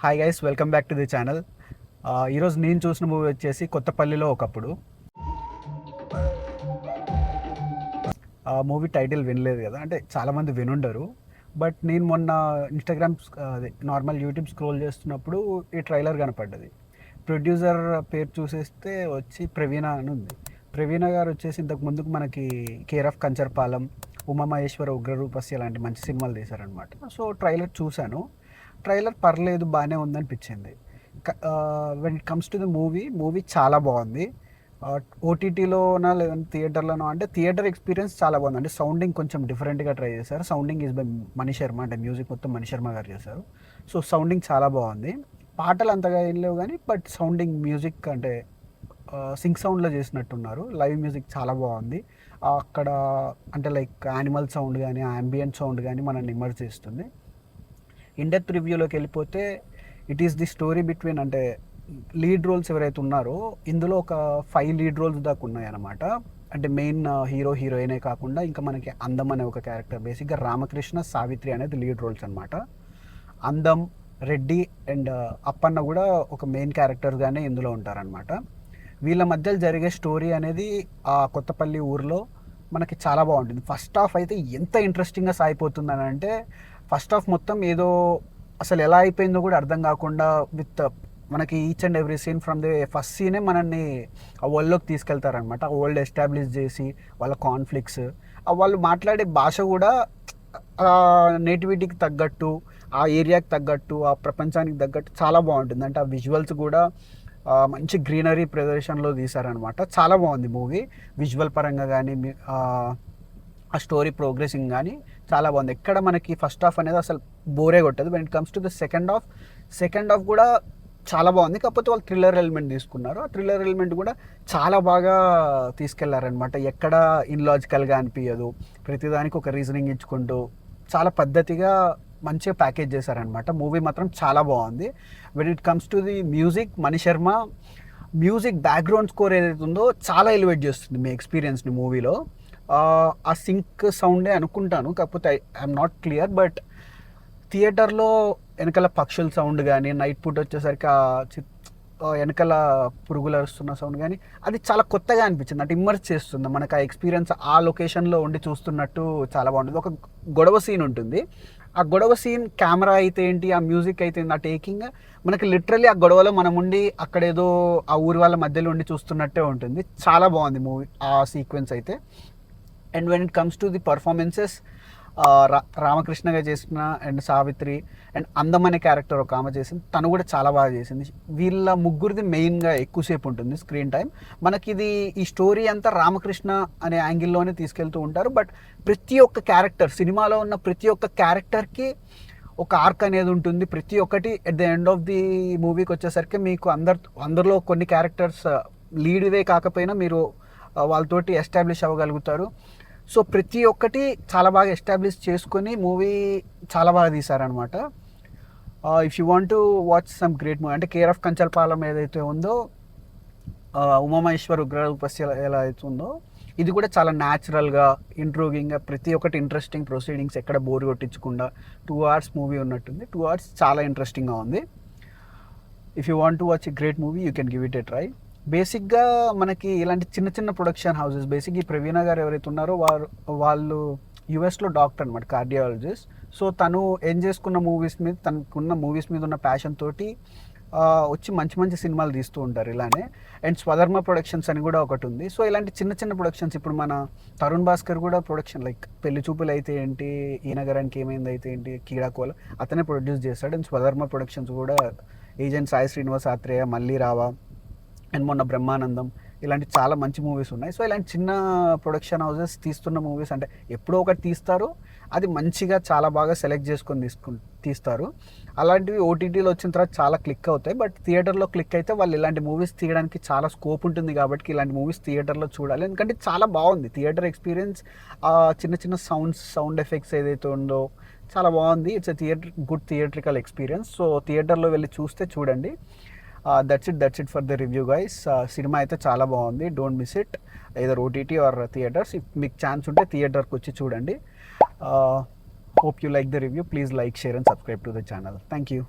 Hi guys, welcome back to the channel. ఈరోజు నేను చూసిన మూవీ వచ్చేసి కొత్తపల్లిలో ఒకప్పుడు. ఆ మూవీ టైటిల్ వినలేదు కదా, అంటే చాలామంది వినుండరు. బట్ నేను మొన్న ఇన్స్టాగ్రామ్ అదే నార్మల్ యూట్యూబ్ స్క్రోల్ చేస్తున్నప్పుడు ఈ ట్రైలర్ కనపడ్డది. ప్రొడ్యూసర్ పేరు చూసేస్తే వచ్చి ప్రవీణ అని ఉంది. ప్రవీణ గారు వచ్చేసి ఇంతకు ముందుకు మనకి కేర్ ఆఫ్ కంచర్పాలెం, ఉమామహేశ్వర ఉగ్రరూపస్య లాంటి మంచి సినిమాలు తీశారనమాట. సో ట్రైలర్ చూశాను. ట్రైలర్ పర్లేదు, బాగానే ఉందనిపించింది. When it comes to the movie చాలా బాగుంది. ఓటీటీలోనా లేదంటే థియేటర్లోనో అంటే థియేటర్ ఎక్స్పీరియన్స్ చాలా బాగుంది. అంటే సౌండింగ్ కొంచెం డిఫరెంట్గా ట్రై చేశారు. Sounding is by Mani Sharma, అంటే మ్యూజిక్ మొత్తం మణి శర్మ గారు చేశారు. సో సౌండింగ్ చాలా బాగుంది. పాటలు అంతగా ఏం లేవు కానీ బట్ సౌండింగ్ మ్యూజిక్ అంటే సింక్ సౌండ్లో చేసినట్టున్నారు. లైవ్ మ్యూజిక్ చాలా బాగుంది. అక్కడ అంటే లైక్ యానిమల్ సౌండ్ కానీ అంబియంట్ సౌండ్ కానీ మనల్ని ఇమర్స్ చేస్తుంది. ఇన్డెప్త్ రివ్యూలోకి వెళ్ళిపోతే it is the story between, అంటే లీడ్ రోల్స్ ఎవరైతే ఉన్నారో ఇందులో ఒక 5 లీడ్ రోల్స్ దాకా ఉన్నాయన్నమాట. అంటే మెయిన్ హీరో హీరోయినే కాకుండా ఇంకా మనకి అందం అనే ఒక క్యారెక్టర్, బేసిక్గా రామకృష్ణ సావిత్రి అనేది లీడ్ రోల్స్ అనమాట. అందం, రెడ్డి అండ్ అప్పన్న కూడా ఒక మెయిన్ క్యారెక్టర్గానే ఇందులో ఉంటారనమాట. వీళ్ళ మధ్యలో జరిగే స్టోరీ అనేది ఆ కొత్తపల్లి ఊరిలో మనకి చాలా బాగుంటుంది. ఫస్ట్ హాఫ్ అయితే ఎంత ఇంట్రెస్టింగ్గా సాగిపోతుందని అంటే, ఫస్ట్ హాఫ్ మొత్తం ఏదో అసలు ఎలా అయిపోయిందో కూడా అర్థం కాకుండా విత్ మనకి each and every scene from the first సీనే మనల్ని ఆ వరల్డ్లోకి తీసుకెళ్తారనమాట. ఆ వరల్డ్ ఎస్టాబ్లిష్ చేసి వాళ్ళ కాన్ఫ్లిక్ట్స్, వాళ్ళు మాట్లాడే భాష కూడా నేటివిటీకి తగ్గట్టు, ఆ ఏరియాకి తగ్గట్టు, ఆ ప్రపంచానికి తగ్గట్టు చాలా బాగుంటుంది. అంటే ఆ విజువల్స్ కూడా మంచి గ్రీనరీ ప్రదర్శనలో తీశారనమాట. చాలా బాగుంది మూవీ విజువల్ పరంగా కానీ, ఆ స్టోరీ ప్రోగ్రెసింగ్ కానీ చాలా బాగుంది. ఎక్కడ మనకి ఫస్ట్ హాఫ్ అనేది అసలు బోరే కొట్టదు. When it comes to the second half కూడా చాలా బాగుంది. కాకపోతే వాళ్ళు థ్రిల్లర్ ఎలిమెంట్ తీసుకున్నారు. ఆ థ్రిల్లర్ ఎలిమెంట్ కూడా చాలా బాగా తీసుకెళ్లారనమాట. ఎక్కడ ఇన్లాజికల్గా అనిపించదు. ప్రతిదానికి ఒక రీజనింగ్ ఇచ్చుకుంటూ చాలా పద్ధతిగా మంచిగా ప్యాకేజ్ చేశారనమాట. మూవీ మాత్రం చాలా బాగుంది. When it comes to the music, Mani Sharma music background score ఏదైతే ఉందో చాలా ఎలివేట్ చేస్తుంది మీ ఎక్స్పీరియన్స్ని మూవీలో. ఆ సింక్ సౌండే అనుకుంటాను, కాకపోతే ఐఎమ్ నాట్ క్లియర్. బట్ థియేటర్లో వెనకాల పక్షుల సౌండ్ కానీ, నైట్ పూట వచ్చేసరికి వెనకాల పురుగులు అరుస్తున్న సౌండ్ కానీ అది చాలా కొత్తగా అనిపించింది. అంటే ఇమ్మర్స్ చేస్తుంది మనకు ఆ ఎక్స్పీరియన్స్. ఆ లొకేషన్లో ఉండి చూస్తున్నట్టు చాలా బాగుంటుంది. ఒక గొడవ సీన్ ఉంటుంది. ఆ గొడవ సీన్ కెమెరా అయితే ఏంటి, ఆ మ్యూజిక్ అయితే ఏంటి, ఆ టేకింగ్ మనకి లిటరల్లీ ఆ గొడవలో మనం ఉండి అక్కడేదో ఆ ఊరి వాళ్ళ మధ్యలో ఉండి చూస్తున్నట్టే ఉంటుంది. చాలా బాగుంది మూవీ ఆ సీక్వెన్స్ అయితే. And when it comes to the performances, రామకృష్ణగా చేసిన అండ్ సావిత్రి అండ్ అందం అనే క్యారెక్టర్ ఒక ఆమె చేసింది, తను కూడా చాలా బాగా చేసింది. వీళ్ళ ముగ్గురిది మెయిన్గా ఎక్కువసేపు ఉంటుంది స్క్రీన్ టైం. మనకి ఇది ఈ స్టోరీ అంతా రామకృష్ణ అనే యాంగిల్లోనే తీసుకెళ్తూ ఉంటారు. బట్ ప్రతి ఒక్క క్యారెక్టర్, సినిమాలో ఉన్న ప్రతి ఒక్క క్యారెక్టర్కి ఒక ఆర్క్ అనేది ఉంటుంది. ప్రతి ఒక్కటి at the end of the మూవీకి వచ్చేసరికి మీకు అందరిలో కొన్ని క్యారెక్టర్స్ లీడ్వే కాకపోయినా మీరు వాళ్ళతోటి ఎస్టాబ్లిష్ అవ్వగలుగుతారు. సో ప్రతి ఒక్కటి చాలా బాగా ఎస్టాబ్లిష్ చేసుకొని మూవీ చాలా బాగా తీశారనమాట. If you want to watch some great movie, అంటే కేర్ ఆఫ్ కంచర్పాలెం ఏదైతే ఉందో, ఉమామహేశ్వర ఉగ్రరూపస్య ఎలా అయితే ఉందో, ఇది కూడా చాలా న్యాచురల్గా ఇంట్రూవింగ్గా ప్రతి ఒక్కటి ఇంట్రెస్టింగ్ ప్రొసీడింగ్స్, ఎక్కడ బోర్ కొట్టించకుండా 2 hours మూవీ ఉన్నట్టుంది. 2 hours చాలా ఇంట్రెస్టింగ్గా ఉంది. If you want to watch a great movie you can give it a try. బేసిక్గా మనకి ఇలాంటి చిన్న చిన్న ప్రొడక్షన్ హౌసెస్, బేసిక్ ఈ ప్రవీణ గారు ఎవరైతే ఉన్నారో వాళ్ళు యుఎస్లో డాక్టర్ అనమాట, కార్డియాలజిస్ట్. సో తను ఏం చేసుకున్న మూవీస్ మీద, తనకున్న మూవీస్ మీద ఉన్న ప్యాషన్ తోటి వచ్చి మంచి మంచి సినిమాలు తీస్తూ ఉంటారు ఇలానే. అండ్ స్వధర్మ ప్రొడక్షన్స్ అని కూడా ఒకటి ఉంది. సో ఇలాంటి చిన్న చిన్న ప్రొడక్షన్స్, ఇప్పుడు మన తరుణ్ భాస్కర్ కూడా ప్రొడక్షన్ లైక్ పెళ్లి చూపులు అయితే ఏంటి, ఈ నగరానికి ఏమైంది అయితే ఏంటి, కీడాకోల అతనే ప్రొడ్యూస్ చేస్తాడు. అండ్ స్వధర్మ ప్రొడక్షన్స్ కూడా ఏజెంట్ సాయి శ్రీనివాస్ ఆత్రేయ, మళ్ళీ రావా అండ్ మొన్న బ్రహ్మానందం, ఇలాంటి చాలా మంచి మూవీస్ ఉన్నాయి. సో ఇలాంటి చిన్న ప్రొడక్షన్ హౌసెస్ తీస్తున్న మూవీస్ అంటే ఎప్పుడో ఒకటి తీస్తారు, అది మంచిగా చాలా బాగా సెలెక్ట్ చేసుకొని తీస్తారు. అలాంటివి ఓటీటీలో వచ్చిన తర్వాత చాలా క్లిక్ అవుతాయి. బట్ థియేటర్లో క్లిక్ అయితే వాళ్ళు ఇలాంటి మూవీస్ తీయడానికి చాలా స్కోప్ ఉంటుంది కాబట్టి ఇలాంటి మూవీస్ థియేటర్లో చూడాలి. ఎందుకంటే చాలా బాగుంది థియేటర్ ఎక్స్పీరియన్స్. చిన్న చిన్న సౌండ్ ఎఫెక్ట్స్ ఏదైతే ఉందో చాలా బాగుంది. It's good theatrical experience. So థియేటర్లో వెళ్ళి చూస్తే చూడండి. That's it for the review guys. Cinema అయితే చాలా బాగుంది. Don't miss it, either OTT or theatres. If మీకు ఛాన్స్ ఉంటే థియేటర్కి వచ్చి చూడండి. Hope you like the review. Please like, share and subscribe to the channel. Thank you.